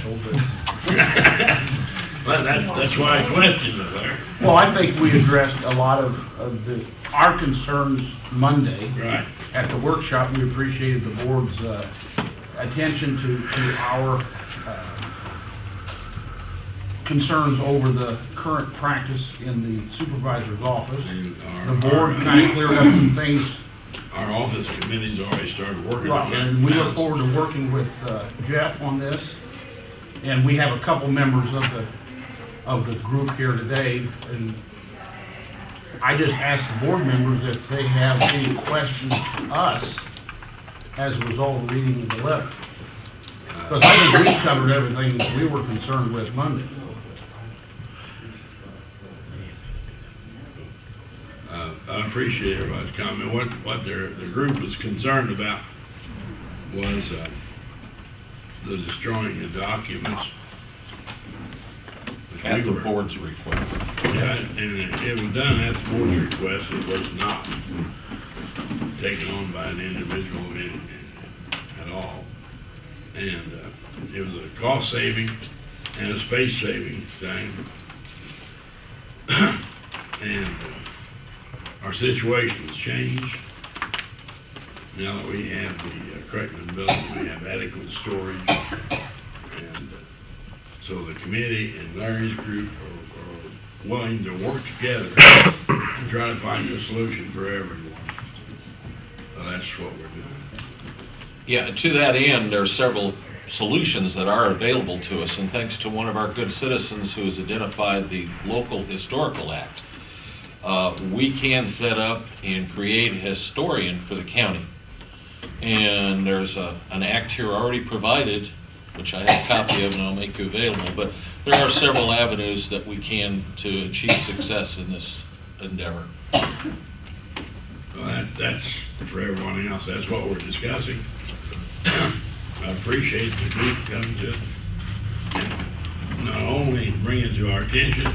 official, but. Well, that's why I questioned it there. Well, I think we addressed a lot of our concerns Monday. Right. At the workshop. We appreciated the board's attention to our concerns over the current practice in the supervisor's office. And The board kind of cleared up some things. Our office committee's already started working Right, on it. and we look forward to working with Jeff on this. And we have a couple members of the group here today, and I just asked the board members if they have any questions for us as a result of reading the letter. Because I think we covered everything that we were concerned with Monday. I appreciate everybody's comment. What the group was concerned about was the destroying the documents. At the board's request. Yeah, and it was done at the board's request. It was not taken on by an individual at all. And it was a cost saving and a space saving thing. And our situation's changed. Now that we have the correctional building, we have adequate storage. And so the committee and Larry's group are willing to work together and try to find a solution for everyone. So that's what we're doing. Yeah, to that end, there are several solutions that are available to us, and thanks to one of our good citizens who has identified the Local Historical Act, we can set up and create a historian for the county. And there's an act here already provided, which I have a copy of and I'll make you available, but there are several avenues that we can to achieve success in this endeavor. Well, that's for everyone else. That's what we're discussing. I appreciate the group coming to not only bring it to our attention,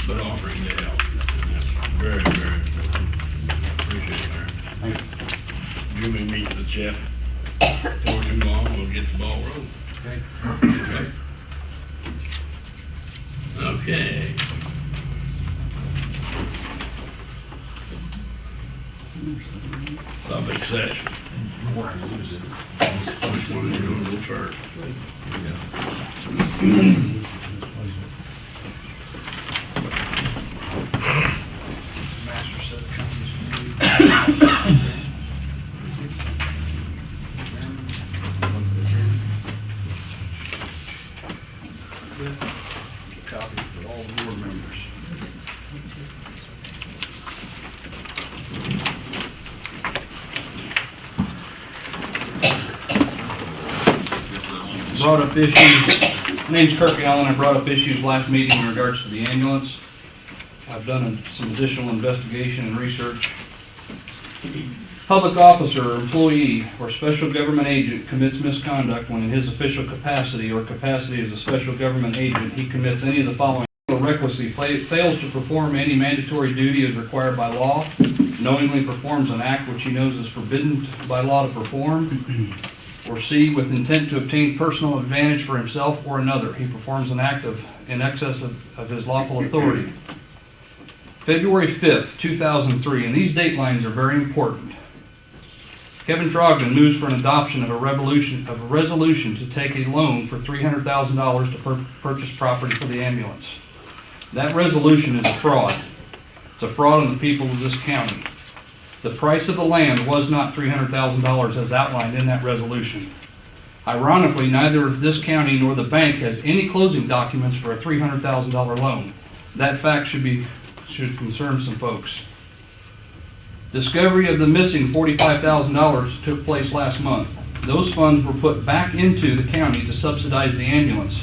but offering to help. And that's very, very important. Appreciate it, Larry. Thank you. You may meet with Jeff before too long. We'll get the ball rolling. Okay. Okay. Public session. Which one is going to go first? Copy for all the board members. Brought up issues, my name's Kirk Allen. I brought up issues last meeting in regards to the ambulance. I've done some additional investigation and research. Public officer or employee or special government agent commits misconduct when in his official capacity or capacity as a special government agent, he commits any of the following: recklessly fails to perform any mandatory duty as required by law, knowingly performs an act which he knows is forbidden by law to perform, or C, with intent to obtain personal advantage for himself or another, he performs an act in excess of his lawful authority. February 5th, 2003, and these date lines are very important. Kevin Trogdon moves for an adoption of a resolution to take a loan for $300,000 to purchase property for the ambulance. That resolution is a fraud. It's a fraud on the people of this county. The price of the land was not $300,000 as outlined in that resolution. Ironically, neither this county nor the bank has any closing documents for a $300,000 loan. That fact should concern some folks. Discovery of the missing $45,000 took place last month. Those funds were put back into the county to subsidize the ambulance,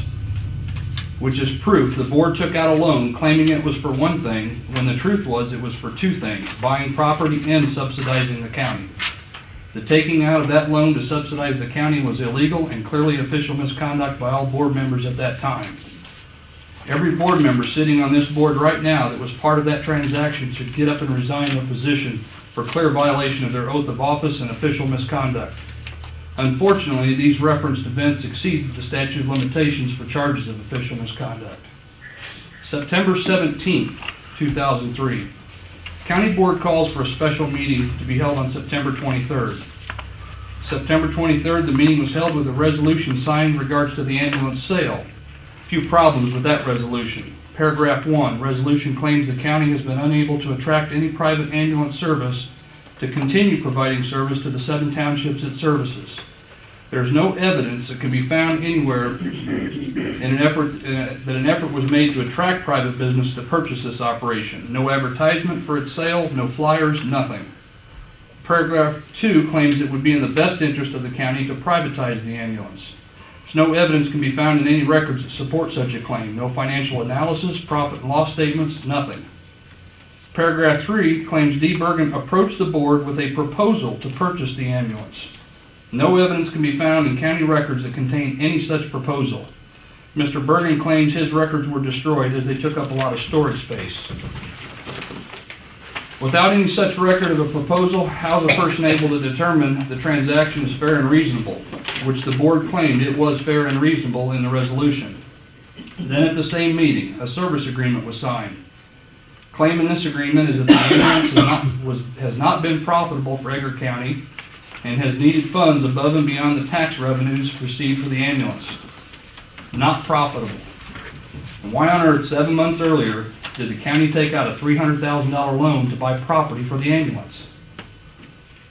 which is proof the board took out a loan claiming it was for one thing, when the truth was it was for two things: buying property and subsidizing the county. The taking out of that loan to subsidize the county was illegal and clearly official misconduct by all board members at that time. Every board member sitting on this board right now that was part of that transaction should get up and resign their position for clear violation of their oath of office and official misconduct. Unfortunately, these referenced events exceeded the statute of limitations for charges of official misconduct. September 17th, 2003. County Board calls for a special meeting to be held on September 23rd. September 23rd, the meeting was held with a resolution signed in regards to the ambulance sale. A few problems with that resolution. Paragraph 1, resolution claims the county has been unable to attract any private ambulance service to continue providing service to the 7 townships it services. There is no evidence that can be found anywhere that an effort was made to attract private business to purchase this operation. No advertisement for its sale, no flyers, nothing. Paragraph 2 claims it would be in the best interest of the county to privatize the ambulance. No evidence can be found in any records that support such a claim. No financial analysis, profit and loss statements, nothing. Paragraph 3 claims D. Bergen approached the board with a proposal to purchase the ambulance. No evidence can be found in county records that contain any such proposal. Mr. Bergen claims his records were destroyed as they took up a lot of storage space. Without any such record of a proposal, how is a person able to determine the transaction is fair and reasonable, which the board claimed it was fair and reasonable in the resolution? Then at the same meeting, a service agreement was signed. Claim in this agreement is that the ambulance has not been profitable for Edgar County and has needed funds above and beyond the tax revenues received for the ambulance. Not profitable. And why on earth, 7 months earlier, did the county take out a $300,000 loan to buy property for the ambulance?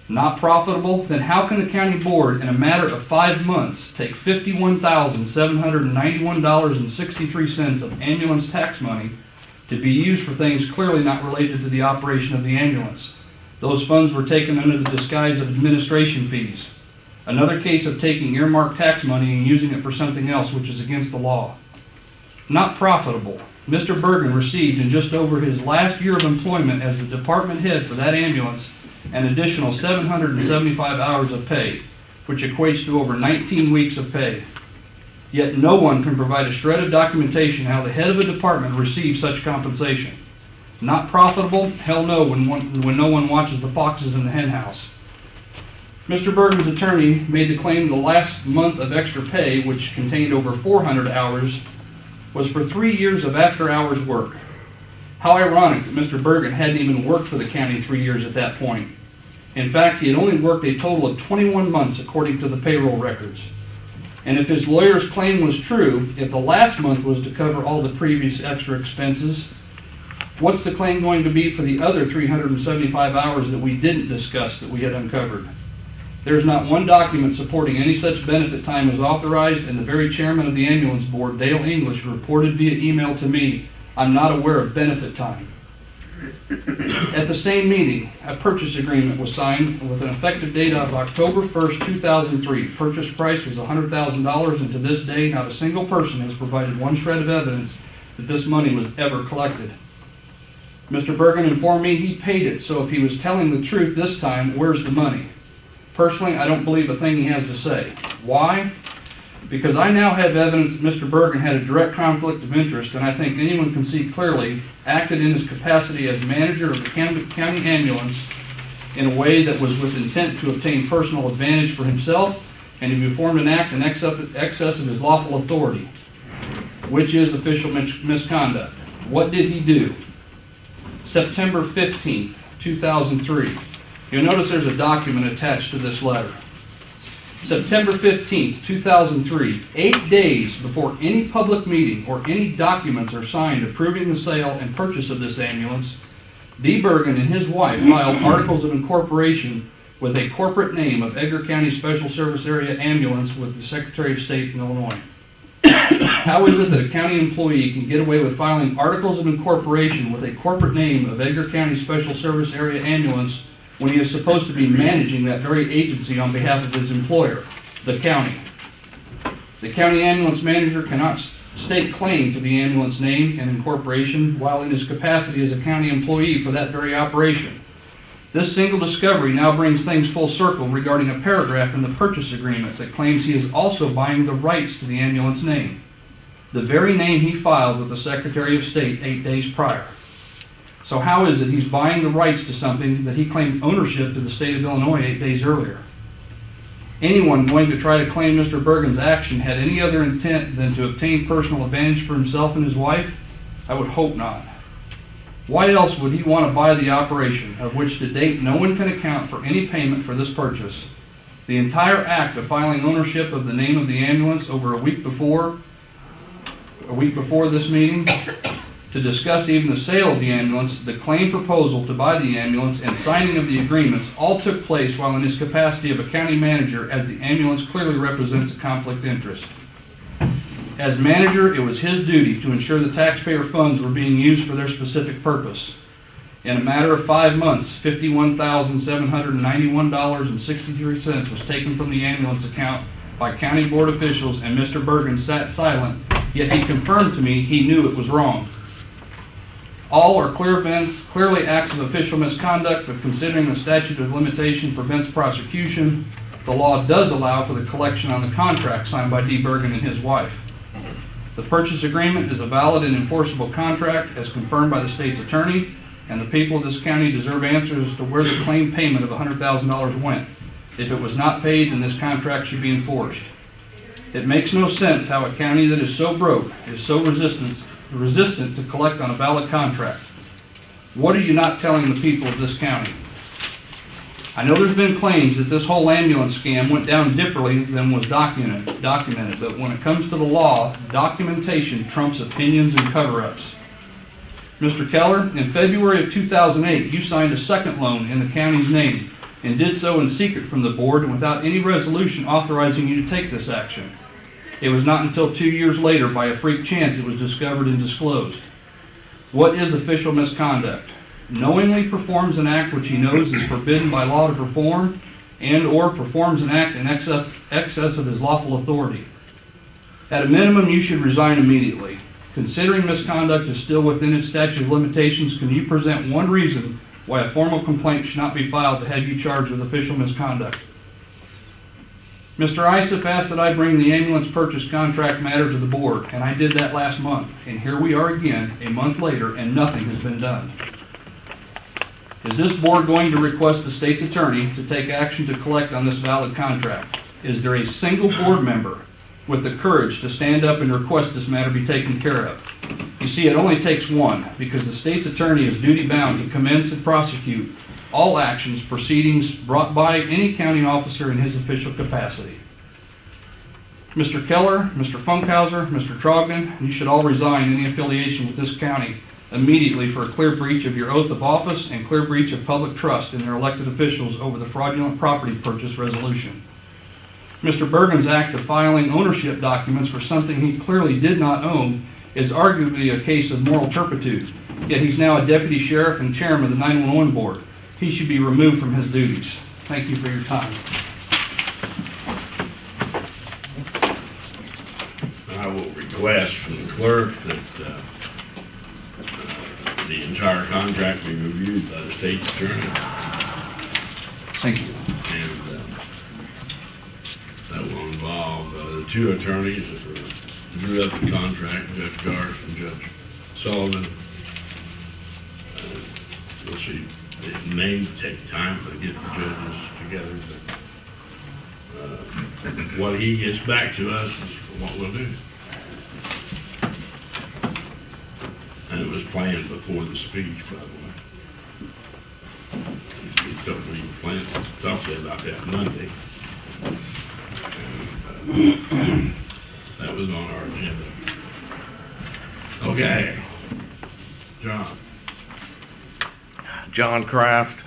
Not profitable? Then how can the county board, in a matter of 5 months, take $51,791.63 of ambulance tax money to be used for things clearly not related to the operation of the ambulance? Those funds were taken under the disguise of administration fees. Another case of taking earmarked tax money and using it for something else, which is against the law. Not profitable. Mr. Bergen received in just over his last year of employment as the department head for that ambulance an additional 775 hours of pay, which equates to over 19 weeks of pay. Yet no one can provide a shred of documentation how the head of a department received such compensation. Not profitable? Hell no, when no one watches the foxes in the hen house. Mr. Bergen's attorney made the claim the last month of extra pay, which contained over 400 hours, was for 3 years of after-hours work. How ironic that Mr. Bergen hadn't even worked for the county 3 years at that point. In fact, he had only worked a total of 21 months according to the payroll records. And if his lawyer's claim was true, if the last month was to cover all the previous extra expenses, what's the claim going to be for the other 375 hours that we didn't discuss that we had uncovered? There's not one document supporting any such benefit time was authorized, and the very chairman of the ambulance board, Dale English, reported via email to me, "I'm not aware of benefit time." At the same meeting, a purchase agreement was signed with an effective date of October 1st, 2003. Purchase price was $100,000, and to this day, not a single person has provided one shred of evidence that this money was ever collected. Mr. Bergen informed me he paid it, so if he was telling the truth this time, where's the money? Personally, I don't believe a thing he has to say. Why? Because I now have evidence that Mr. Bergen had a direct conflict of interest, and I think anyone can see clearly, acted in his capacity as manager of the county ambulance in a way that was with intent to obtain personal advantage for himself, and he performed an act in excess of his lawful authority, which is official misconduct. What did he do? September 15th, 2003. You'll notice there's a document attached to this letter. September 15th, 2003, 8 days before any public meeting or any documents are signed approving the sale and purchase of this ambulance, D. Bergen and his wife filed articles of incorporation with a corporate name of Edgar County Special Service Area Ambulance with the Secretary of State in Illinois. How is it that a county employee can get away with filing articles of incorporation with a corporate name of Edgar County Special Service Area Ambulance when he is supposed to be managing that very agency on behalf of his employer, the county? The county ambulance manager cannot stake claim to the ambulance name and incorporation while in his capacity as a county employee for that very operation. This single discovery now brings things full circle regarding a paragraph in the purchase agreement that claims he is also buying the rights to the ambulance name, the very name he filed with the Secretary of State 8 days prior. So how is it he's buying the rights to something that he claimed ownership to the state of Illinois 8 days earlier? Anyone going to try to claim Mr. Bergen's action had any other intent than to obtain personal advantage for himself and his wife? I would hope not. Why else would he want to buy the operation, of which to date no one can account for any payment for this purchase? The entire act of filing ownership of the name of the ambulance over a week before this meeting, to discuss even the sale of the ambulance, the claim proposal to buy the ambulance, and signing of the agreements all took place while in his capacity of a county manager, as the ambulance clearly represents a conflict of interest. As manager, it was his duty to ensure the taxpayer funds were being used for their specific purpose. In a matter of 5 months, $51,791.63 was taken from the ambulance account by county board officials, and Mr. Bergen sat silent, yet he confirmed to me he knew it was wrong. All are clearly acts of official misconduct, but considering the statute of limitation prevents prosecution, the law does allow for the collection on the contract signed by D. Bergen and his wife. The purchase agreement is a valid and enforceable contract as confirmed by the state's attorney, and the people of this county deserve answers as to where the claimed payment of $100,000 went. If it was not paid, then this contract should be enforced. It makes no sense how a county that is so broke is so resistant to collect on a valid contract. What are you not telling the people of this county? I know there's been claims that this whole ambulance scam went down differently than was documented, but when it comes to the law, documentation trumps opinions and cover-ups. Mr. Keller, in February of 2008, you signed a second loan in the county's name and did so in secret from the board and without any resolution authorizing you to take this action. It was not until 2 years later, by a freak chance, it was discovered and disclosed. What is official misconduct? Knowingly performs an act which he knows is forbidden by law to perform, and or performs an act in excess of his lawful authority. At a minimum, you should resign immediately. Considering misconduct is still within its statute of limitations, can you present one reason why a formal complaint should not be filed to have you charged with official misconduct? Mr. Isip asked that I bring the ambulance purchase contract matter to the board, and I did that last month. And here we are again, a month later, and nothing has been done. Is this board going to request the state's attorney to take action to collect on this valid contract? Is there a single board member with the courage to stand up and request this matter be taken care of? You see, it only takes one, because the state's attorney is duty-bound to commence and prosecute all actions, proceedings brought by any county officer in his official capacity. Mr. Keller, Mr. Funkhauser, Mr. Trogdon, you should all resign any affiliation with this county immediately for a clear breach of your oath of office and clear breach of public trust in their elected officials over the fraudulent property purchase resolution. Mr. Bergen's act of filing ownership documents for something he clearly did not own is arguably a case of moral turpitude, yet he's now a deputy sheriff and chairman of the 911 board. He should be removed from his duties. Thank you for your time. I will request from the clerk that the entire contract be reviewed by the state's attorney. Thank you. And that will involve the two attorneys that drew up the contract, Judge Garst and Judge Sullivan. We'll see. It may take time to get the judges together, but what he gets back to us is what we'll do. And it was planned before the speech, by the way. He told me he planned to talk to you about that Monday. And, that was on our agenda. Okay. John. John Kraft.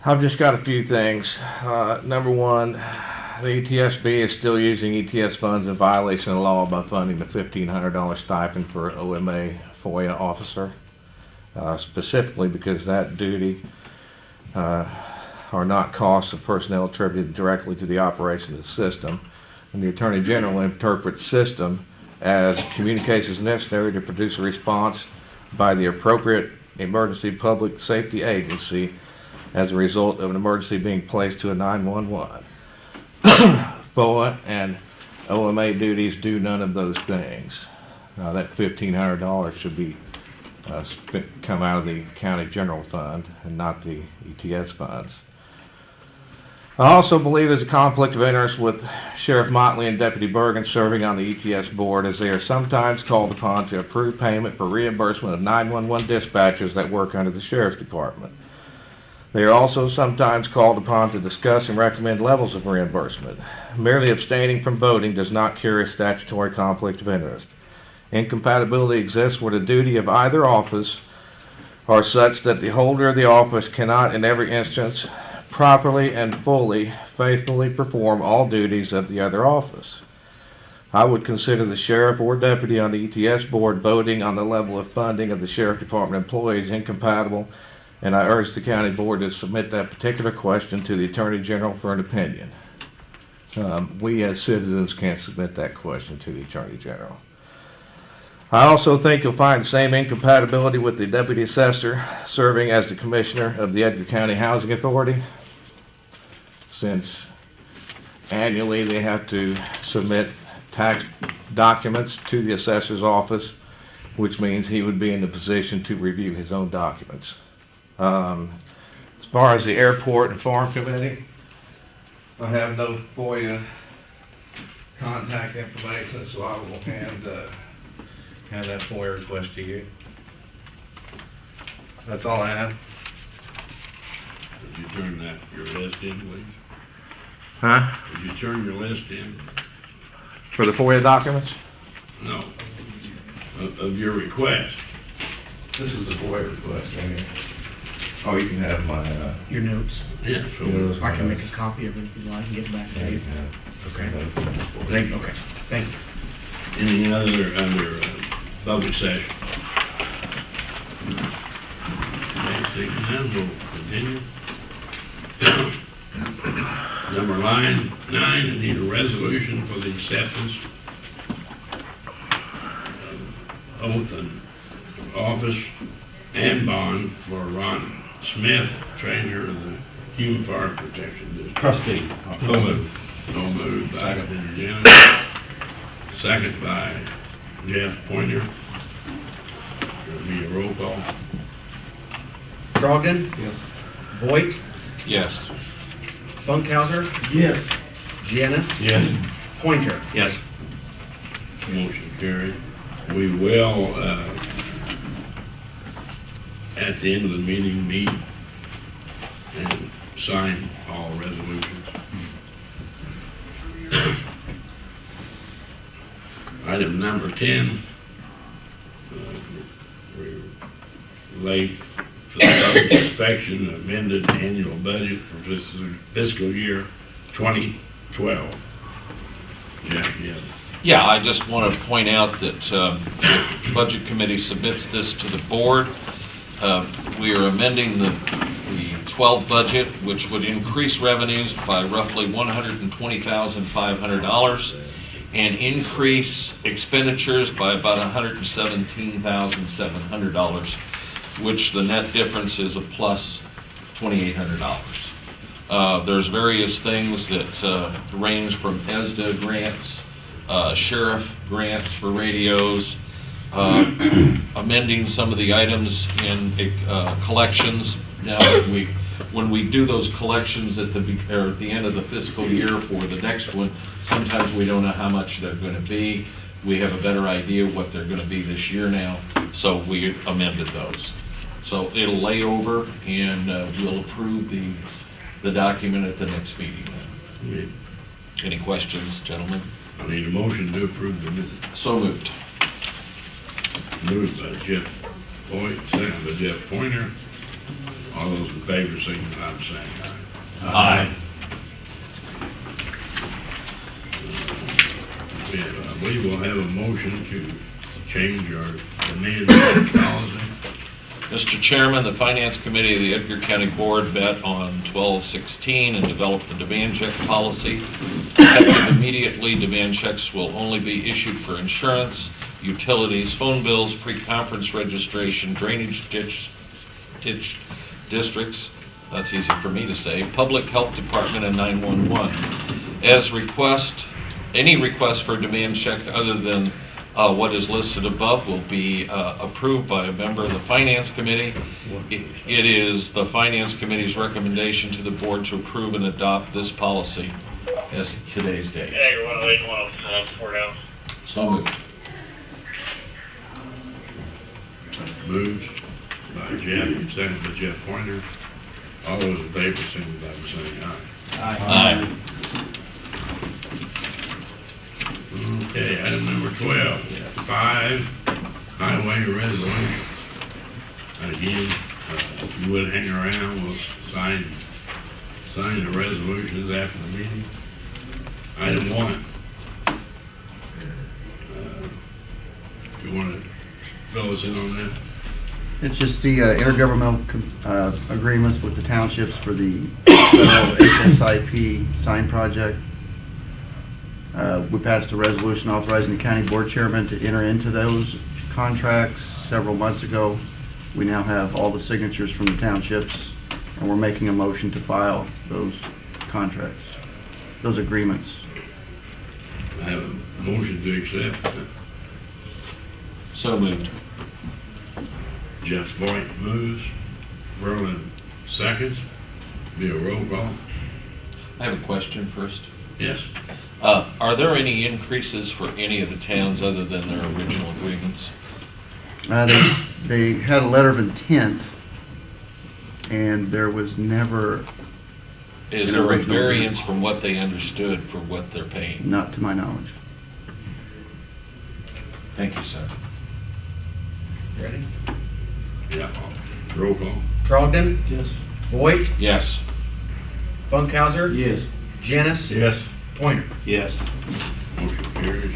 I've just got a few things. Number one, the ETSB is still using ETS funds in violation of the law by funding the $1,500 stipend for OMA FOIA officer, specifically because that duty are not costs of personnel attributed directly to the operation of the system. And the Attorney General interprets system as communications necessary to produce a response by the appropriate emergency public safety agency as a result of an emergency being placed to a 911. FOA and OMA duties do none of those things. That $1,500 should be come out of the county general fund and not the ETS funds. I also believe there's a conflict of interest with Sheriff Motley and Deputy Bergen serving on the ETS board, as they are sometimes called upon to approve payment for reimbursement of 911 dispatchers that work under the Sheriff's Department. They are also sometimes called upon to discuss and recommend levels of reimbursement. Merely abstaining from voting does not cure a statutory conflict of interest. Incompatibility exists where the duty of either office are such that the holder of the office cannot in every instance properly and fully, faithfully perform all duties of the other office. I would consider the sheriff or deputy on the ETS board voting on the level of funding of the sheriff department employees incompatible, and I urge the county board to submit that particular question to the Attorney General for an opinion. We as citizens can't submit that question to the Attorney General. I also think you'll find the same incompatibility with the deputy assessor serving as the commissioner of the Edgar County Housing Authority, since annually they have to submit tax documents to the assessor's office, which means he would be in the position to review his own documents. As far as the airport and farm committee, I have no FOIA contact information, so I will hand that FOIA request to you. That's all I have. Would you turn your list in, please? Huh? Would you turn your list in? For the FOIA documents? No. Of your request. This is the FOIA request right here. Oh, you can have my, Your notes. Yeah, so. I can make a copy of it if you like and get it back to you. Okay. Thank you. Okay. Thank you. Any other under public session? Okay, seeing none, we'll continue. Number nine, I need a resolution for the acceptance of oath and office and bond for Ron Smith, treasurer of the Human Fire Protection District. trustee. So moved. So moved by Janet. Second by Jeff Pointer. There'll be a roll call. Trogdon? Yes. Voight? Yes. Funkhauser? Yes. Janice? Yes. Pointer? Yes. Motion carried. We will, at the end of the meeting, meet and sign all resolutions. Item number 10, relate to the public inspection amended annual budget for fiscal year 2012. Jack, yeah. Yeah, I just want to point out that the Budget Committee submits this to the board. We are amending the 12 budget, which would increase revenues by roughly $120,500 and increase expenditures by about $117,700, which the net difference is a plus $2,800. There's various things that range from ESDA grants, sheriff grants for radios, amending some of the items in collections. Now, when we do those collections at the end of the fiscal year for the next one, sometimes we don't know how much they're going to be. We have a better idea what they're going to be this year now, so we amended those. So it'll lay over, and we'll approve the document at the next meeting. Any questions, gentlemen? I need a motion to approve the minutes. So moved. Moved by Jeff Boyd, second by Jeff Pointer. All those in favor, signify by saying aye. Aye. I believe we'll have a motion to change our demand policy. Mr. Chairman, the Finance Committee of the Edgar County Board met on 12/16 and developed the demand check policy. Effective immediately, demand checks will only be issued for insurance, utilities, phone bills, pre-conference registration, drainage ditch districts, that's easy for me to say, public health department, and 911. As any request for a demand check other than What is listed above will be approved by a member of the Finance Committee. It is the Finance Committee's recommendation to the board to approve and adopt this policy as today's date. Edgar 108, courthouse. So moved. Moved by Jeff, second by Jeff Pointer. All those in favor, signify by saying aye. Aye. Okay, item number 12, 5 highway resolutions. Again, if you would hang around, we'll sign the resolutions after the meeting. Item 1. You want to fill us in on that? It's just the intergovernmental agreements with the townships for the federal HSIP sign project. We passed a resolution authorizing the county board chairman to enter into those contracts several months ago. We now have all the signatures from the townships, and we're making a motion to file those contracts, those agreements. I have a motion to accept. So moved. Jeff Voigt moves. Berlin seconds. Be a roll call. I have a question first. Yes. Are there any increases for any of the towns other than their original agreements? They had a letter of intent, and there was never, Is An there a original variance from what they understood for what they're paying? not to my knowledge. Thank you, sir. Ready? Yeah. Roll call. Trogdon, Yes. Voigt, Yes. Funkhauser, Yes. Janice, Yes. Pointer. Yes. Motion carries.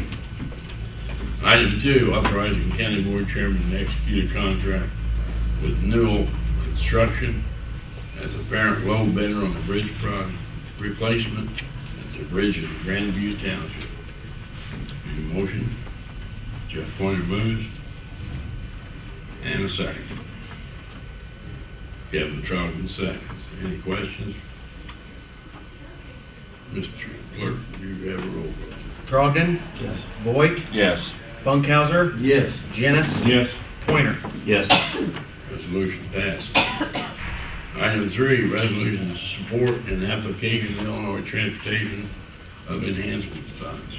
Item 2, authorizing county board chairman to execute a contract with Newell Construction as a parent low bidder on the bridge project replacement at the bridge in Grandview Township. Need a motion? Jeff Pointer moves. And a second. Kevin Trogdon seconds. Any questions? Mr. Clerk, do you have a roll call? Trogdon, Yes. Voigt, Yes. Funkhauser, Yes. Janice, Yes. Pointer. Yes. Resolution passed. Item 3, resolution to support an application to Illinois Transportation of Enhancement Funds.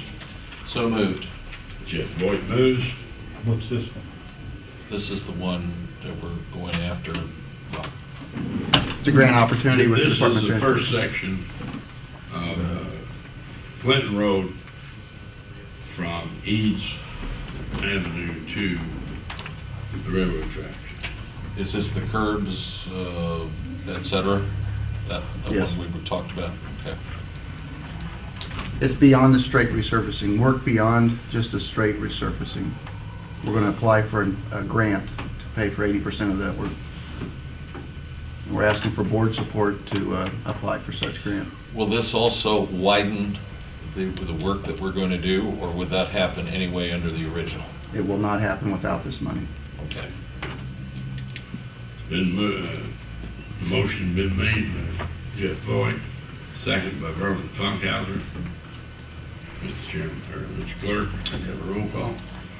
So moved. Jeff Voigt moves. What's this one? This is the one that we're going after. Well, It's a grant opportunity with the This is Department of the first Transportation. section of Clinton Road from Eads Avenue to the railroad tracks. is this the curbs, et cetera? That the Yes. one we talked about? Okay. It's beyond the straight resurfacing, work beyond just a straight resurfacing. We're gonna apply for a grant to pay for 80% of that work. We're asking for board support to apply for such grant. Will this also widen the work that we're going to do, or would that happen anyway under the original? It will not happen without this money. Okay. Motion been made by Jeff Voigt, second by Berlin Funkhauser. Mr. Chairman, or Mr. Clerk, can you have a roll call?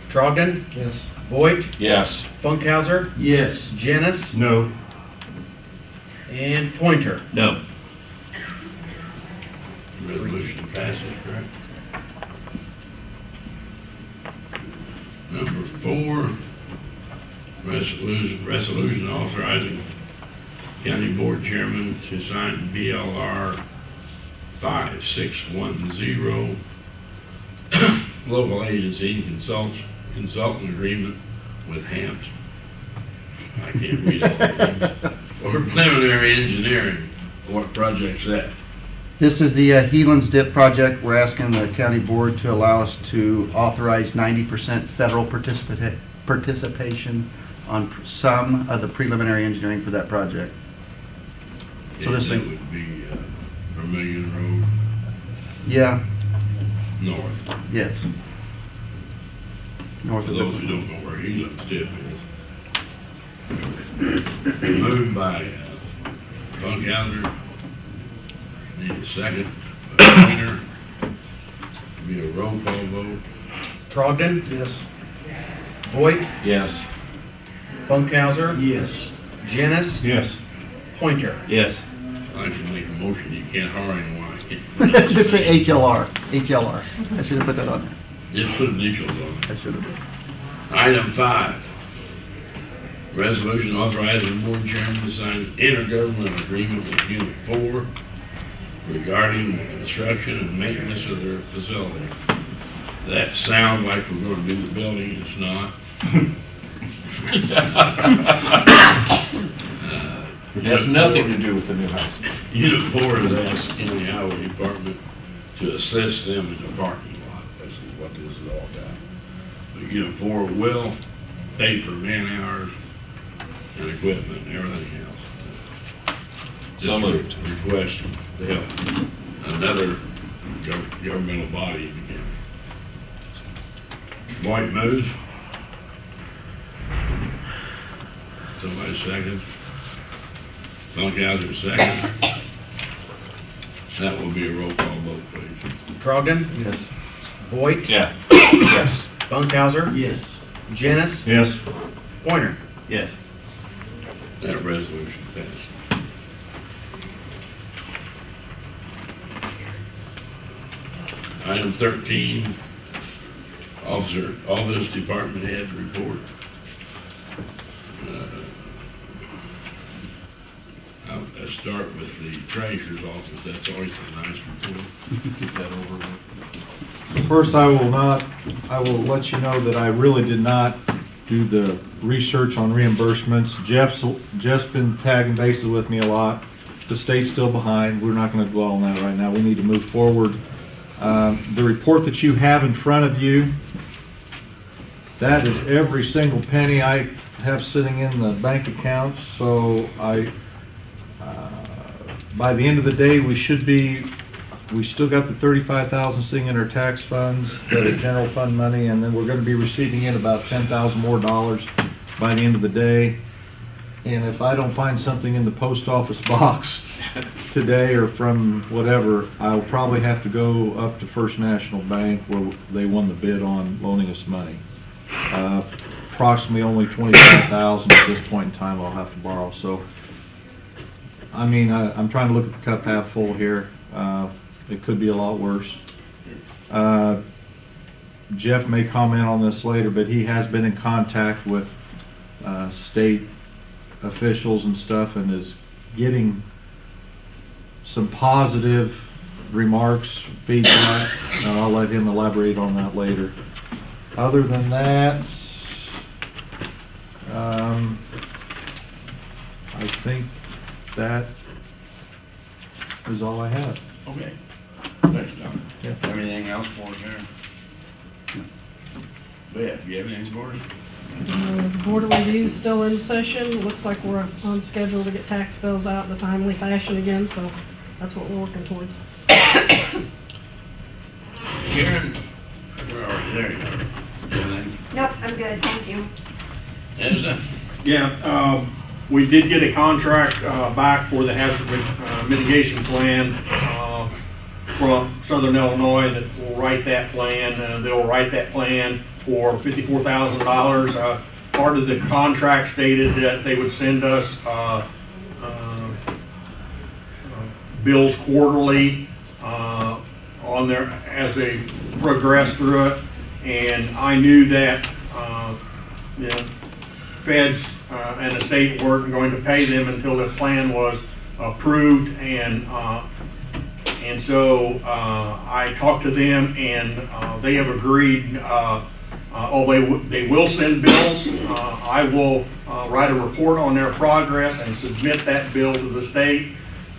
Trogdon, Yes. Voigt, Yes. Funkhauser, Yes. Janice, No. and Pointer. No. Resolution passes, correct? Number 4, resolution authorizing county board chairman to sign BLR 5610 local agency consultant agreement with Hampton. I can't read all the names. For preliminary engineering. What project's that? This is the Helan's Dip project. We're asking the county board to allow us to authorize 90% federal participation on some of the preliminary engineering for that project. So this That thing- would be Vermillion Road Yeah, north. yes. North For of those who the, don't know where Helan's Dip is. Moved by Funkhauser. Need a second. Pointer. Be a roll call vote. Trogdon, Yes. Voigt, Yes. Funkhauser, Yes. Janice, Yes. Pointer. Yes. I can make a motion, you can't hire anyone. Just say HLR, HLR. I should have put that on there. Just put initials on it. I should have. Item 5, resolution authorizing the board chairman to sign an intergovernmental agreement with Unit 4 regarding the construction and maintenance of their facility. That sounds like we're going to do the building, it's not. It has nothing to do with the new house. Unit 4 has asked County Highway Department to assist them in the parking lot. This is what this is all about. But Unit 4 will pay for man hours and equipment and everything else. So moved. Request to help another governmental body in the county. White moves. Somebody second. Funkhauser second. That will be a roll call vote, please. Trogdon, Yes. Voigt, Yeah. Yes. Funkhauser, Yes. Janice, Yes. Pointer. Yes. That resolution passed. Item 13, office department head report. Let's start with the treasurer's office. That's always a nice report. Get that over with. First, I will let you know that I really did not do the research on reimbursements. Jeff's been tagging bases with me a lot. The state's still behind. We're not going to dwell on that right now. We need to move forward. The report that you have in front of you, that is every single penny I have sitting in the bank account. So by the end of the day, we still got the $35,000 sitting in our tax funds that are general fund money, and then we're going to be receiving in about $10,000 more by the end of the day. And if I don't find something in the post office box today or from whatever, I'll probably have to go up to First National Bank where they won the bid on loaning us money. Approximately only $25,000 at this point in time I'll have to borrow. So, I mean, I'm trying to look at the cup half full here. It could be a lot worse. Jeff may comment on this later, but he has been in contact with state officials and stuff and is getting some positive remarks, feedback. I'll let him elaborate on that later. Other than that, I think that is all I have. Okay. Thanks, Don. Yeah. Anything else for us there? Beth, you have anything for us? The board of review is still in session. Looks like we're on schedule to get tax bills out in a timely fashion again, so that's what we're working towards. Karen, where are you? There you are. Anything? Nope, I'm good, thank you. Ezra? Yeah, we did get a contract back for the hazard mitigation plan from Southern Illinois that will write that plan. They'll write that plan for $54,000. Part of the contract stated that they would send us bills quarterly on there as they progress through it. And I knew that feds and the state weren't going to pay them until the plan was approved, and so I talked to them, and they have agreed. They will send bills. I will write a report on their progress and submit that bill to the state.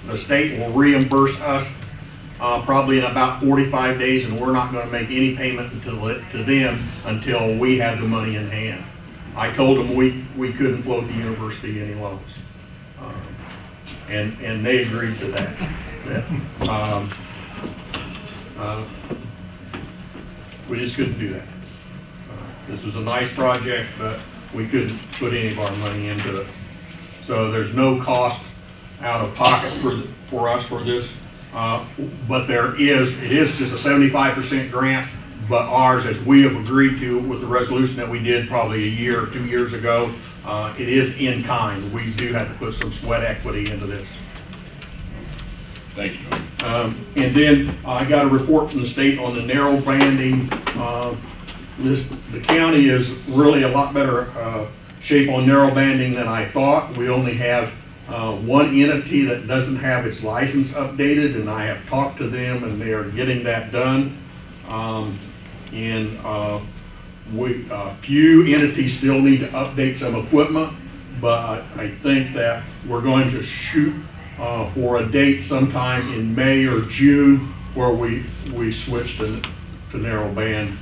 The state will reimburse us probably in about 45 days, and we're not going to make any payment to them until we have the money in hand. I told them we couldn't float the university any loans, and they agreed to that. We just couldn't do that. This was a nice project, but we couldn't put any of our money into it. So there's no cost out of pocket for us for this, but it is just a 75% grant, but ours, as we have agreed to with the resolution that we did probably a year or 2 years ago, it is in kind. We do have to put some sweat equity into this. Thank you. And then I got a report from the state on the narrow banding. The county is really a lot better shape on narrow banding than I thought. We only have one entity that doesn't have its license updated, and I have talked to them, and they are getting that done. Few entities still need to update some equipment, but I think that we're going to shoot for a date sometime in May or June where we switch to narrow band.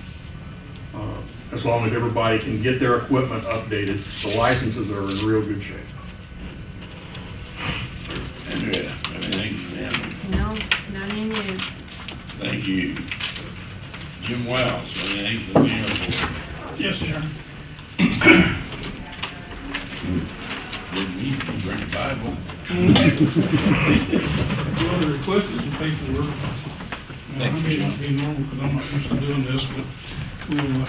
As long as everybody can get their equipment updated, the licenses are in real good shape. Andrea, anything from them? No, not any news. Thank you. Jim Wells, anything from the airport? Yes, sir. Didn't need to bring a Bible. Well, the request is some paperwork. Now, I may not be normal because I'm not used to doing this, but we'll,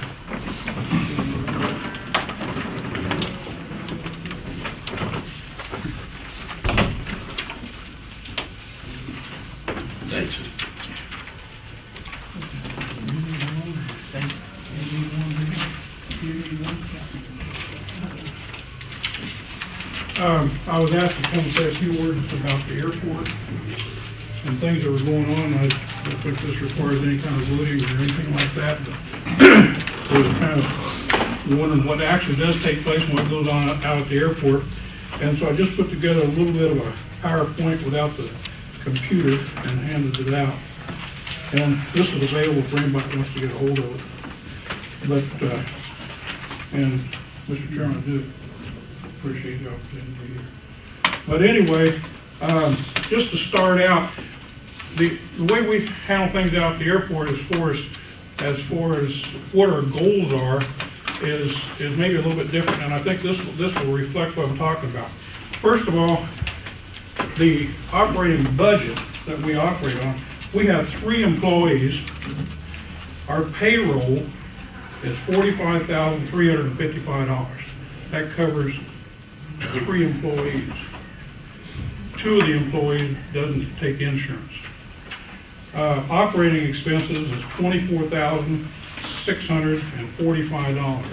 Thanks. I was asked to come say a few words about the airport and things that were going on. I don't think this requires any kind of voting or anything like that, but I was kind of wondering what actually does take place and what goes on out at the airport. And so I just put together a little bit of a PowerPoint without the computer and handed it out. And this is available for anybody that wants to get a hold of it. But, and Mr. Chairman, I do appreciate the opportunity to be here. But anyway, just to start out, the way we handle things out at the airport as far as what our goals are is maybe a little bit different, and I think this will reflect what I'm talking about. First of all, the operating budget that we operate on, we have 3 employees. Our payroll is $45,355. That covers 3 employees. 2 of the employees doesn't take insurance. Operating expenses is $24,645.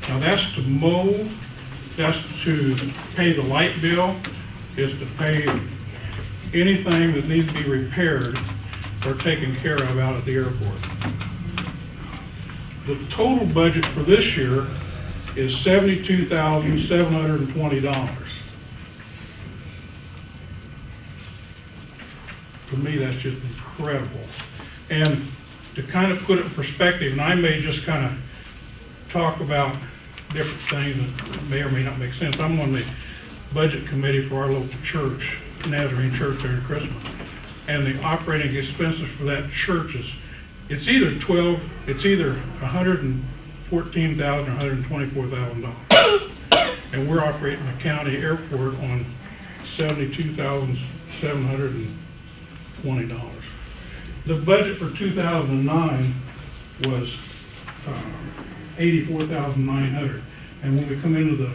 Now that's to mow, that's to pay the light bill, is to pay anything that needs to be repaired or taken care of out at the airport. The total budget for this year is $72,720. To me, that's just incredible. And to kind of put it in perspective, and I may just kind of talk about different things that may or may not make sense. I'm on the budget committee for our local church, Nazarene Church there in Christmas. And the operating expenses for that church it's either $114,000 or $124,000. And we're operating the county airport on $72,720. The budget for 2009 was $84,900. And when we come into the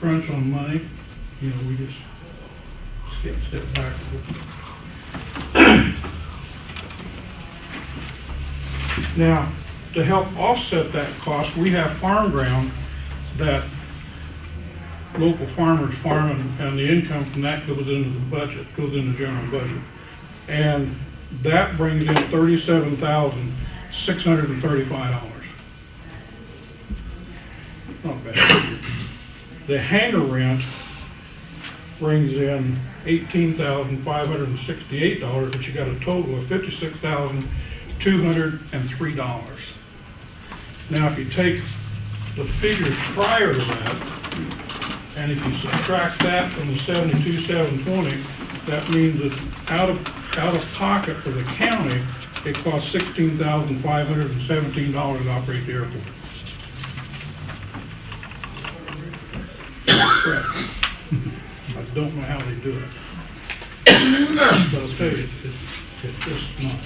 crunch on money, we just step back. Now, to help offset that cost, we have farm ground that local farmers farm, and the income from that goes into the budget, goes into the general budget. And that brings in $37,635. Not bad. The hangar rent brings in $18,568, but you got a total of $56,203. Now, if you take the figures prior to that, and if you subtract that from the $72,720, that means that out of pocket for the county, it costs $16,517 to operate the airport. I don't know how they do it. But I'll tell you, it's just not.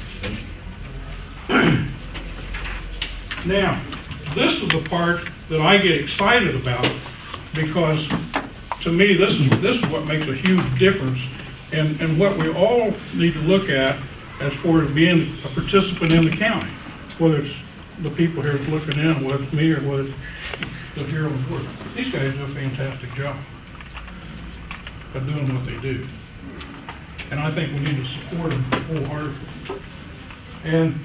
Now, this is the part that I get excited about, because to me, this is what makes a huge difference, and what we all need to look at as far as being a participant in the county, whether it's the people here that's looking in, whether it's me or whether it's the here on the board. These guys do a fantastic job of doing what they do. And I think we need to support them wholeheartedly.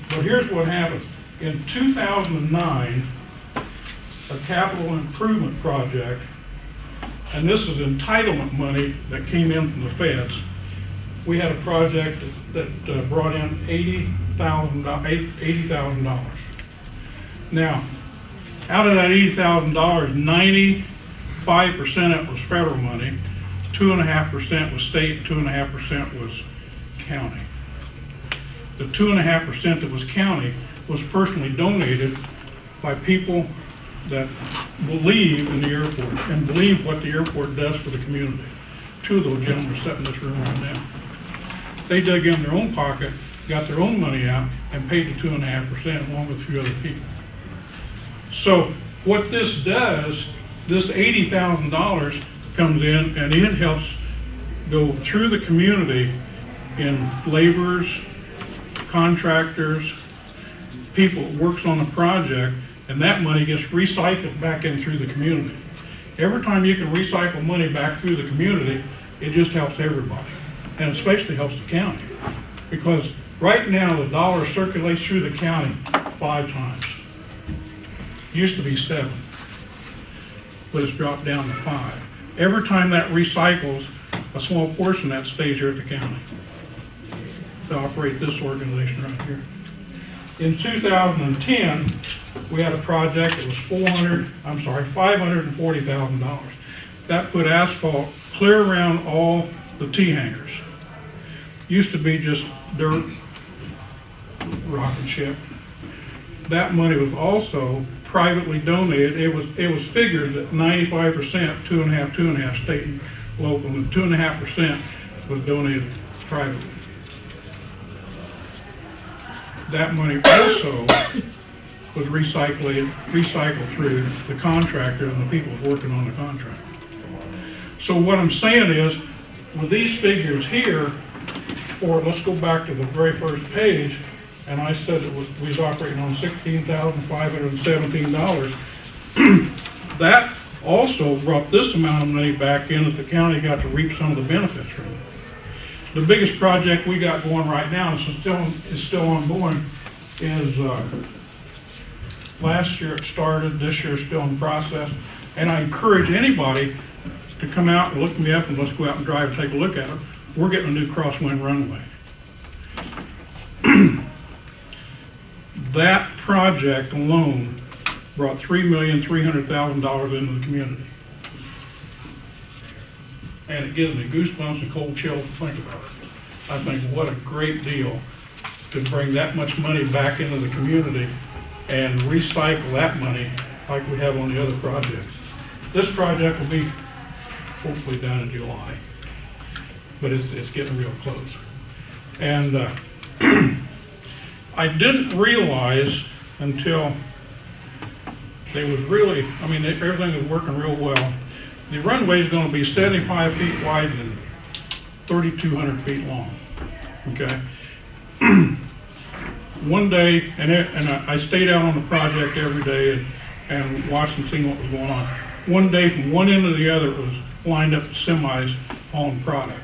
But here's what happened. In 2009, a capital improvement project, and this is entitlement money that came in from the feds. We had a project that brought in $80,000. Now, out of that $80,000, 95% of it was federal money, 2.5% was state, 2.5% was county. The 2.5% that was county was personally donated by people that believe in the airport and believe what the airport does for the community. Two of those gentlemen are sitting in this room right now. They dug in their own pocket, got their own money out, and paid the 2.5% along with a few other people. So what this does, this $80,000 comes in and it helps go through the community in laborers, contractors, people that works on the project, and that money gets recycled back in through the community. Every time you can recycle money back through the community, it just helps everybody, and especially helps the county. Because right now, the dollar circulates through the county 5 times. Used to be 7, but it's dropped down to 5. Every time that recycles, a small portion of that stays here at the county to operate this organization right here. In 2010, we had a project that was $540,000. That put asphalt clear around all the T-hangers. Used to be just dirt, rock and chip. That money was also privately donated. It was figured that 95%, 2.5, state and local, and 2.5% was donated privately. That money also was recycled through the contractor and the people working on the contract. So what I'm saying is, with these figures here, or let's go back to the very first page, and I said we was operating on $16,517. That also brought this amount of money back in that the county got to reap some of the benefits from it. The biggest project we got going right now, and is still ongoing, is last year it started, this year it's still in process, and I encourage anybody to come out and look me up and let's go out and drive and take a look at it. We're getting a new crosswind runway. That project alone brought $3,300,000 into the community. And it gives me goosebumps and cold chills to think about it. I think what a great deal to bring that much money back into the community and recycle that money like we have on the other projects. This project will be hopefully done in July, but it's getting real close. And I didn't realize until they was really, everything was working real well. The runway is going to be 75 feet wide and 3,200 feet long. Okay. One day, and I stayed out on the project every day and watched and seen what was going on. One day, from one end to the other, it was lined up with semis hauling product.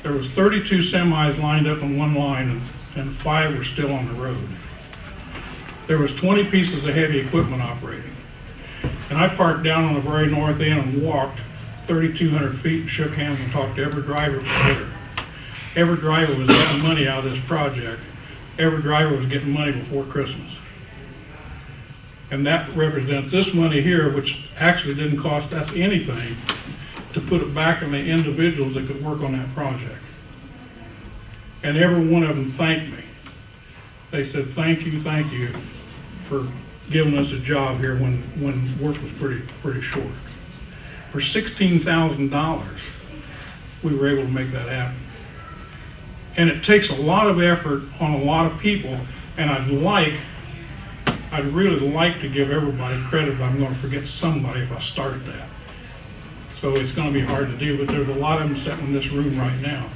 There was 32 semis lined up in one line, and 5 were still on the road. There was 20 pieces of heavy equipment operating. And I parked down on the very north end and walked 3,200 feet and shook hands and talked to every driver there. Every driver was getting money out of this project. Every driver was getting money before Christmas. And that represents this money here, which actually didn't cost us anything, to put it back in the individuals that could work on that project. And every one of them thanked me. They said, thank you for giving us a job here when work was pretty short. For $16,000, we were able to make that happen. And it takes a lot of effort on a lot of people, and I'd like I'd really like to give everybody credit, but I'm gonna forget somebody if I start that. So it's gonna be hard to do, but there's a lot of them sitting in this room right now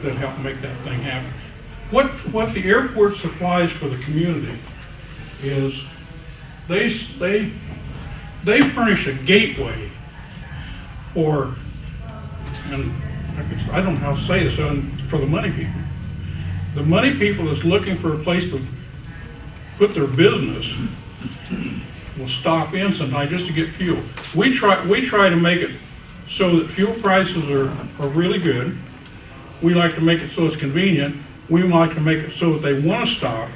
that help make that thing happen. What the airport supplies for the community is they furnish a gateway for, and I don't know how to say this, for the money people. The money people that's looking for a place to put their business will stop in sometime just to get fuel. We try to make it so that fuel prices are really good. We like to make it so it's convenient. We like to make it so that they want to stop,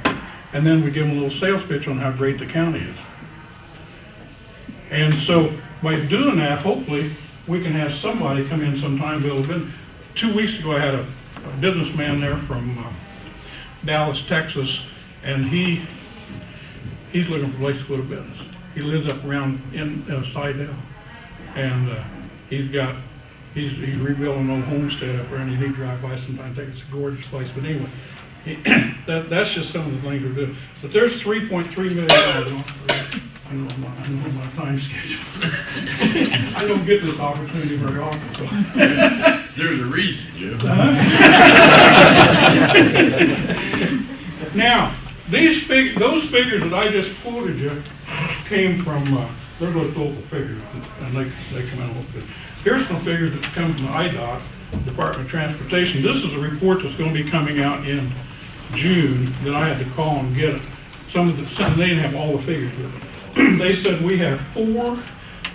and then we give them a little sales pitch on how great the county is. And so by doing that, hopefully, we can have somebody come in sometime. 2 weeks ago, I had a businessman there from Dallas, Texas, and he's looking for a place to put a business. He lives up around in Sidell, and he's rebuilding an old homestead up there, and he drive by sometimes. It's a gorgeous place, but anyway, that's just some of the things we're doing. But there's $3.3 million. I know my time schedule. I don't get this opportunity very often. So. There's a reason, Jim. Now, those figures that I just quoted you came from, they're local figures, and they come out a little bit. Here's some figures that come from the IDOT, Department of Transportation. This is a report that's going to be coming out in June that I had to call and get it. They didn't have all the figures with them. They said we have 4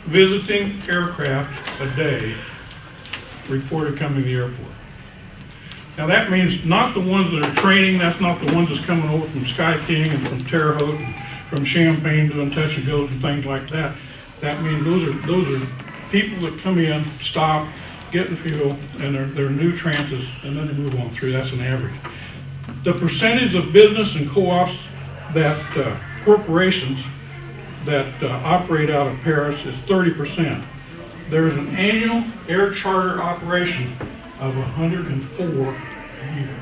visiting aircraft a day reported coming to the airport. Now that means not the ones that are training, that's not the ones that's coming over from Sky King and from Terre Haute and from Champaign doing touch and goes and things like that. That means those are people that come in, stop, get the fuel, and they're new transits, and then they move on through. That's an average. The percentage of business and co-ops that corporations that operate out of Paris is 30%. There's an annual air charter operation of 104 a year.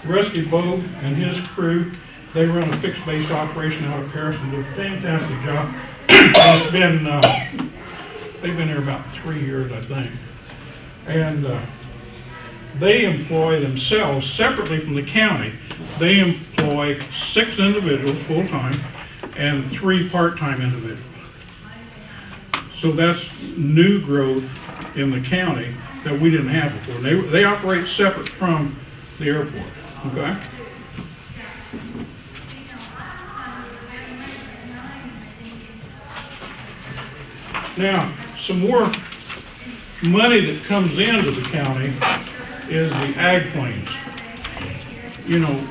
Rusty Bogue and his crew, they run a fixed base operation out of Paris and do a fantastic job. It's been, they've been there about 3 years, I think. And they employ themselves separately from the county. They employ 6 individuals full-time and 3 part-time individuals. So that's new growth in the county that we didn't have before. They operate separate from the airport, okay? Now, some more money that comes into the county is the ag planes. You know,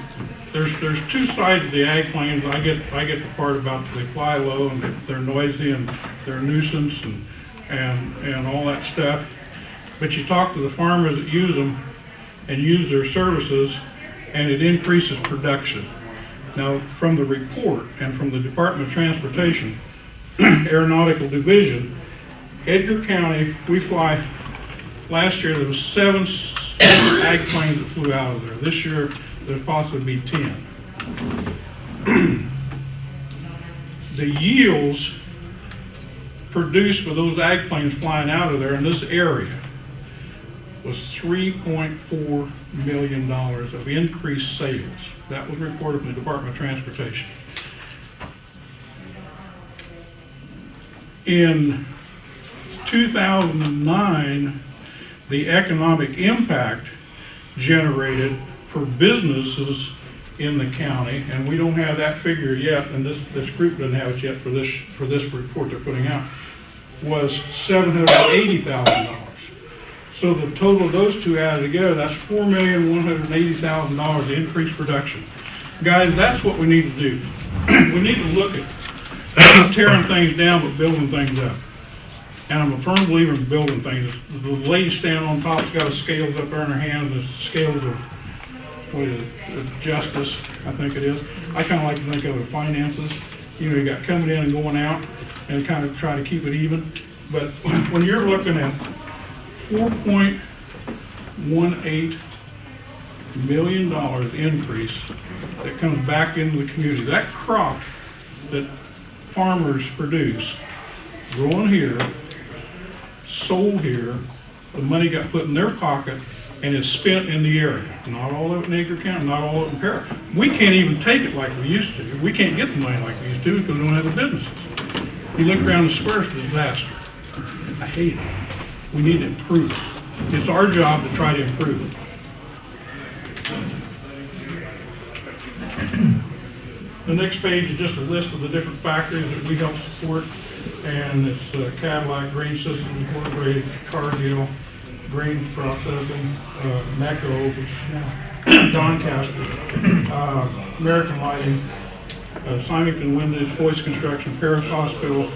there's 2 sides of the ag planes. I get the part about they fly low and they're noisy and they're a nuisance and all that stuff. But you talk to the farmers that use them and use their services, and it increases production. Now, from the report and from the Department of Transportation, Aeronautical Division, Edgar County, we fly, last year there was 7 ag planes that flew out of there. This year, there'll possibly be 10. The yields produced for those ag planes flying out of there in this area was $3.4 million of increased sales. That was reported from the Department of Transportation. In 2009, the economic impact generated for businesses in the county, and we don't have that figure yet, and this group doesn't have it yet for this report they're putting out, was $780,000. So the total of those 2 added together, that's $4,180,000 increased production. Guys, that's what we need to do. We need to look at tearing things down but building things up. And I'm a firm believer in building things. The lady standing on top's got a scales up there in her hand, the scales of, what is it, justice, I think it is. I kind of like to think of it as finances. You know, you got coming in and going out and kind of try to keep it even. But when you're looking at 4.18 million increase that comes back into the community. That crop that farmers produce, grown here, sold here, the money got put in their pocket and is spent in the area. Not all of it in Edgar County, not all of it in Perry. We can't even take it like we used to. We can't get the money like we used to because we don't have the businesses. You look around the square, it's a disaster. I hate it. We need to improve it. It's our job to try to improve it. The next page is just a list of the different factories that we help support, and it's Cadillac, Grain Systems Incorporated, Cargill, Grain Processing, Mecco, which is now Doncaster, American Lighting, Symington Windows, Voice Construction, Paris Hospital,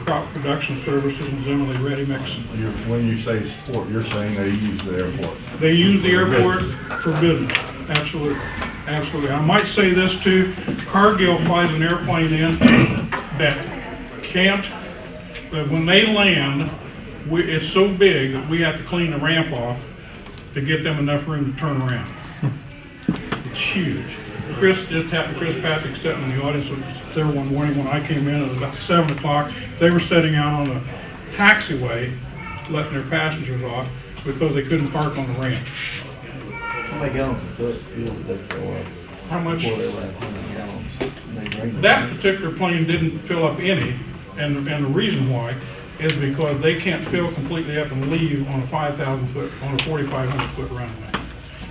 Crop Production Services, and Zimmerly Ready Mix. When you say support, you're saying they use the airport? They use the airport for business, absolutely, absolutely. I might say this too, Cargill flies an airplane in that can't, that when they land, it's so big that we have to clean the ramp off to get them enough room to turn around. It's huge. Chris Patrick sitting in the audience was there one morning when I came in. It was about 7 o'clock. They were setting out on the taxiway, letting their passengers off because they couldn't park on the ramp. How many gallons of fuel did they fill up? How much? Before they left, how many gallons? That particular plane didn't fill up any, and the reason why is because they can't fill completely up and leave on a 5,000 foot, on a 4,500 foot runway.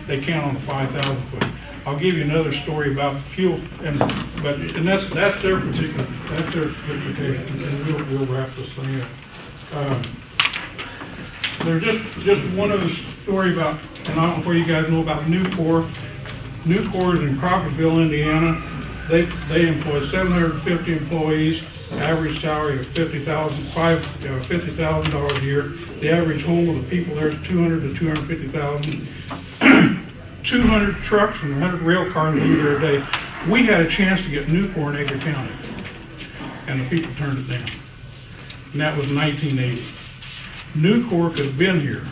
They can't on a 5,000 foot. I'll give you another story about the fuel, and that's their particular, that's their interpretation, and we'll wrap this thing up. There's just one other story about, and I don't know if you guys know about Nucor. Nucor is in Crawfordville, Indiana. They employ 750 employees, average salary of $50,000 a year. The average home of the people there is 200 to 250,000. 200 trucks and 100 rail cars leave there a day. We had a chance to get Nucor in Edgar County, and the people turned it down. And that was 1980. Nucor could have been here,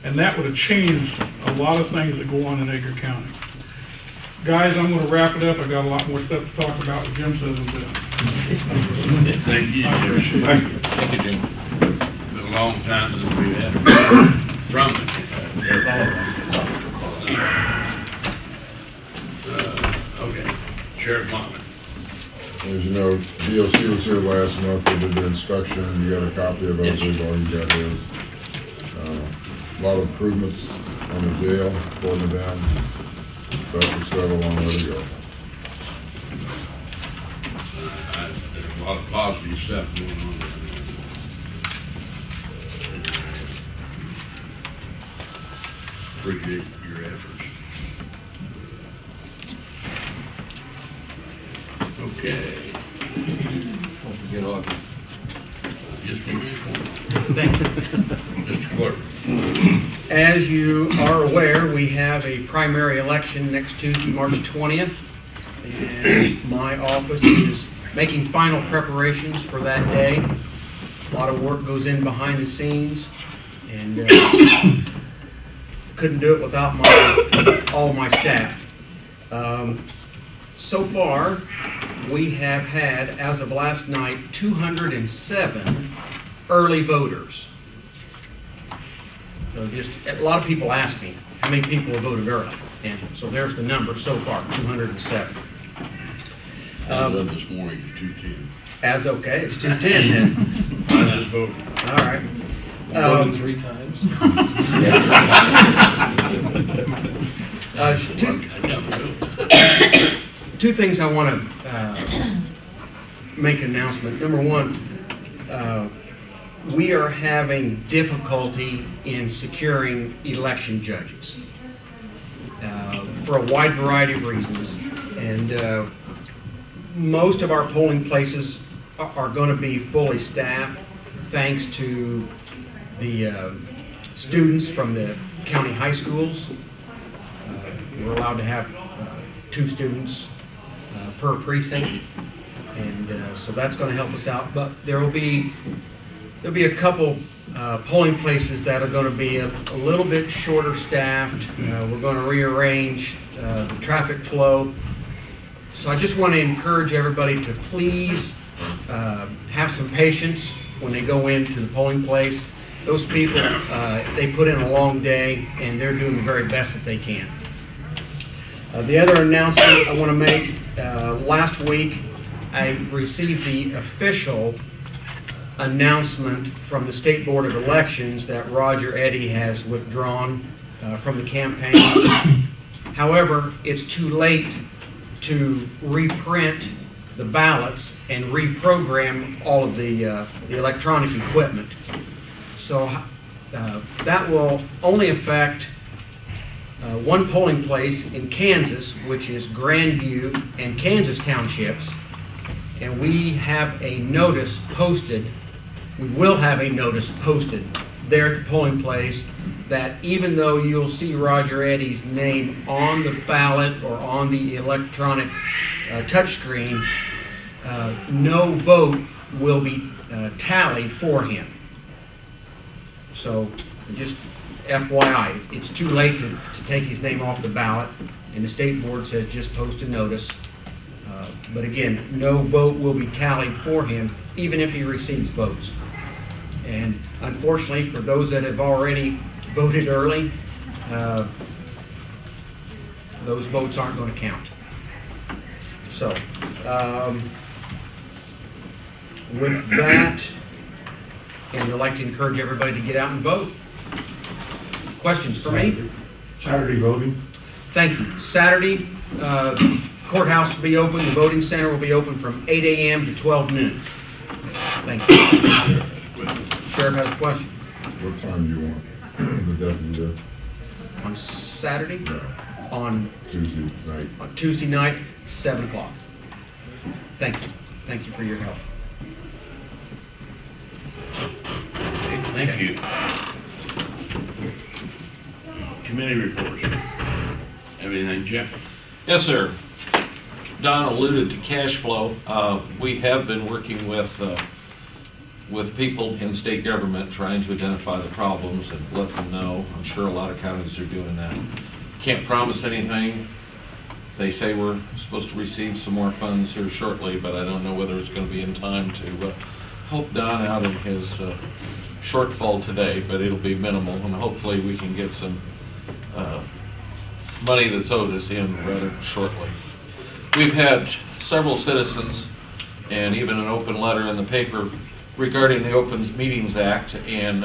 and that would have changed a lot of things that go on in Edgar County. Guys, I'm going to wrap it up. I got a lot more stuff to talk about, but Jim says I'm done. Thank you, Jim. Thank you, Jim. It's been a long time since we've had from the airport. Okay, Sheriff Montman. As you know, DOC was here last month, they did their inspection, you got a copy of it, I believe all you got is. A lot of improvements on the jail, according to them, but we still have a long way to go. There's a lot of positive stuff going on there. Appreciate your efforts. Okay. Don't forget August. Just a minute. Thank you. Mr. Clerk. As you are aware, we have a primary election next Tuesday, March 20th, and my office is making final preparations for that day. A lot of work goes in behind the scenes, and couldn't do it without all my staff. So far, we have had, as of last night, 207 early voters. So just, a lot of people ask me, how many people have voted early? And so there's the number so far, 207. As of this morning, it's 210. As okay, it's 210 then. I just voted. All right. Voted 3 times. Two things I want to make an announcement. Number one, we are having difficulty in securing election judges for a wide variety of reasons. And most of our polling places are going to be fully staffed thanks to the students from the county high schools. We're allowed to have 2 students per precinct, and so that's going to help us out. But there will be There'll be a couple polling places that are going to be a little bit shorter staffed. We're going to rearrange the traffic flow. So I just want to encourage everybody to please have some patience when they go into the polling place. Those people, they put in a long day and they're doing the very best that they can. The other announcement I want to make, last week I received the official announcement from the State Board of Elections that Roger Eddy has withdrawn from the campaign. However, it's too late to reprint the ballots and reprogram all of the electronic equipment. So that will only affect one polling place in Kansas, which is Grandview and Kansas Townships. And we have a notice posted, we will have a notice posted there at the polling place that even though you'll see Roger Eddy's name on the ballot or on the electronic touchscreen, no vote will be tallied for him. So just FYI, it's too late to take his name off the ballot, and the state board says just post a notice. But again, no vote will be tallied for him, even if he receives votes. And unfortunately, for those that have already voted early, those votes aren't going to count. So, with that, and I'd like to encourage everybody to get out and vote. Questions for me? Saturday voting. Thank you. Saturday, courthouse will be open, the voting center will be open from 8 a.m. to 12 noon. Thank you. Sheriff has a question. What time do you want the deputy there? On Saturday? No, On Tuesday night. Tuesday night, 7 o'clock. Thank you. Thank you for your help. Thank you. Committee reports. Everything, Jeff? Yes, sir. Don alluded to cash flow. We have been working with people in state government trying to identify the problems and let them know. I'm sure a lot of counties are doing that. Can't promise anything. They say we're supposed to receive some more funds here shortly, but I don't know whether it's going to be in time to help Don out in his shortfall today, but it'll be minimal, and hopefully we can get some money that's owed us in rather shortly. We've had several citizens and even an open letter in the paper regarding the Open Meetings Act, and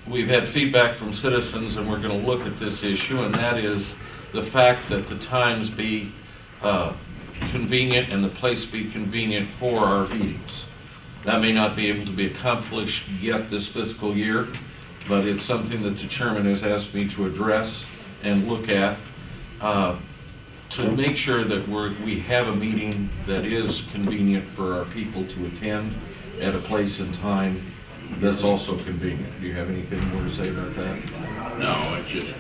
we've had feedback from citizens, and we're going to look at this issue, and that is the fact that the times be convenient and the place be convenient for our meetings. That may not be able to be accomplished yet this fiscal year, but it's something that the chairman has asked me to address and look at to make sure that we have a meeting that is convenient for our people to attend at a place and time that's also convenient. Do you have anything more to say about that? No, it's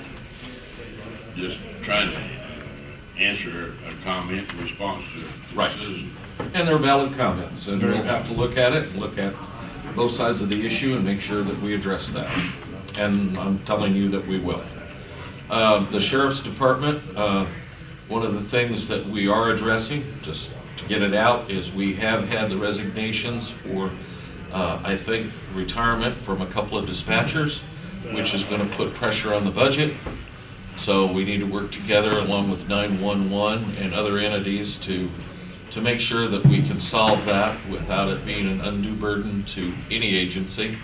just trying to answer a comment in response to Right. citizens. And they're valid comments, and we'll have to look at it, and look at both sides of the issue and make sure that we address that. And I'm telling you that we will. The Sheriff's Department, one of the things that we are addressing, just to get it out, is we have had the resignations for, I think, retirement from a couple of dispatchers, which is going to put pressure on the budget. So we need to work together along with 911 and other entities to make sure that we can solve that without it being an undue burden to any agency.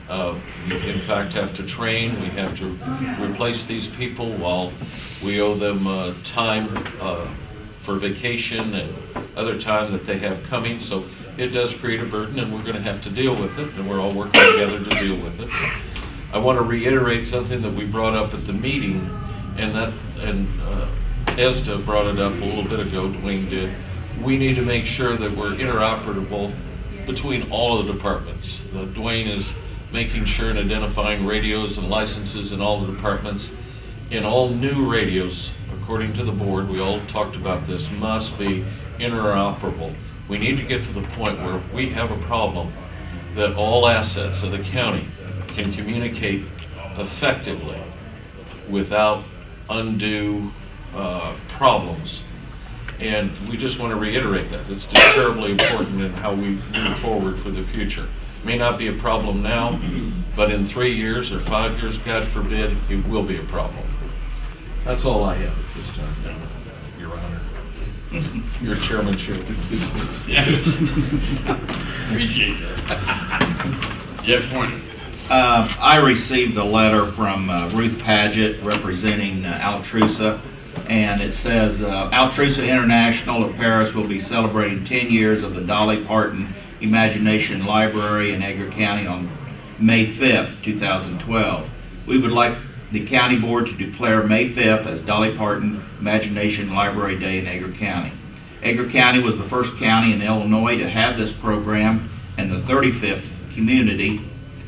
We in fact have to train, we have to replace these people while we owe them time for vacation and other time that they have coming. So it does create a burden, and we're going to have to deal with it, and we're all working together to deal with it. I want to reiterate something that we brought up at the meeting, and ESTA brought it up a little bit ago, Dwayne did. We need to make sure that we're interoperable between all of the departments. Dwayne is making sure and identifying radios and licenses in all the departments. In all new radios, according to the board, we all talked about this, must be interoperable. We need to get to the point where if we have a problem, that all assets of the county can communicate effectively without undue problems. And we just want to reiterate that. It's just terribly important in how we move forward for the future. May not be a problem now, but in 3 years or 5 years, God forbid, it will be a problem. That's all I have at this time, Your Honor. Your chairmanship. Appreciate that. Jeff Pointer. I received a letter from Ruth Paget representing Altrusa, and it says, Altrusa International of Paris will be celebrating 10 years of the Dolly Parton Imagination Library in Edgar County on May 5th, 2012. We would like the county board to declare May 5th as Dolly Parton Imagination Library Day in Edgar County. Edgar County was the first county in Illinois to have this program and the 35th community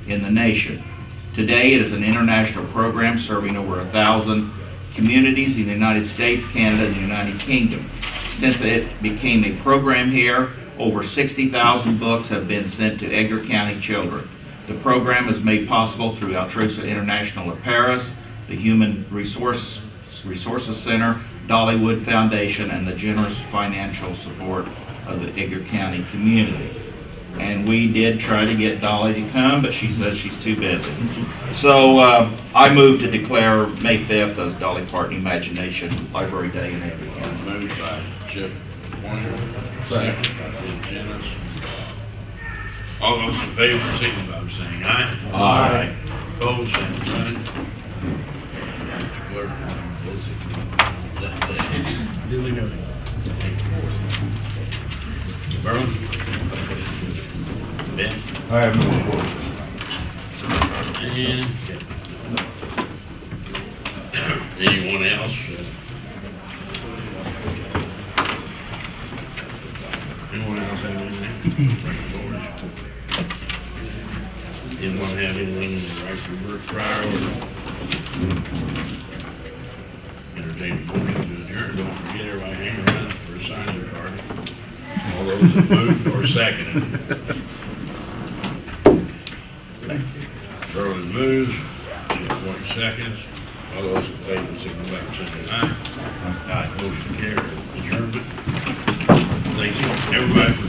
in the nation. Today, it is an international program serving over 1,000 communities in the United States, Canada, and the United Kingdom. Since it became a program here, over 60,000 books have been sent to Edgar County children. The program is made possible through Altrusa International of Paris, the Human Resources Center, Dollywood Foundation, and the generous financial support of the Edgar County community. And we did try to get Dolly to come, but she says she's too busy. So I move to declare May 5th as Dolly Parton Imagination Library Day in Edgar County. Moved by Jeff Pointer, second by Sid Jennings. All those in favor, signify by saying aye. Aye. Opposed, same sign. Mr. Clerk, visit that day. Duly noted. Mr. Berlin? Ben? I have no report. And anyone else? Anyone else have anything? Bring it forward. Anyone have anything in the right to work prior or entertain a motion to adjourn? Don't forget, everybody hang around for a signing party. All those that moved or seconded. Berlin moves, 40 seconds. All those in favor, signify by saying aye. Aye. Motion carried. Adjournment. Thank you, everybody, for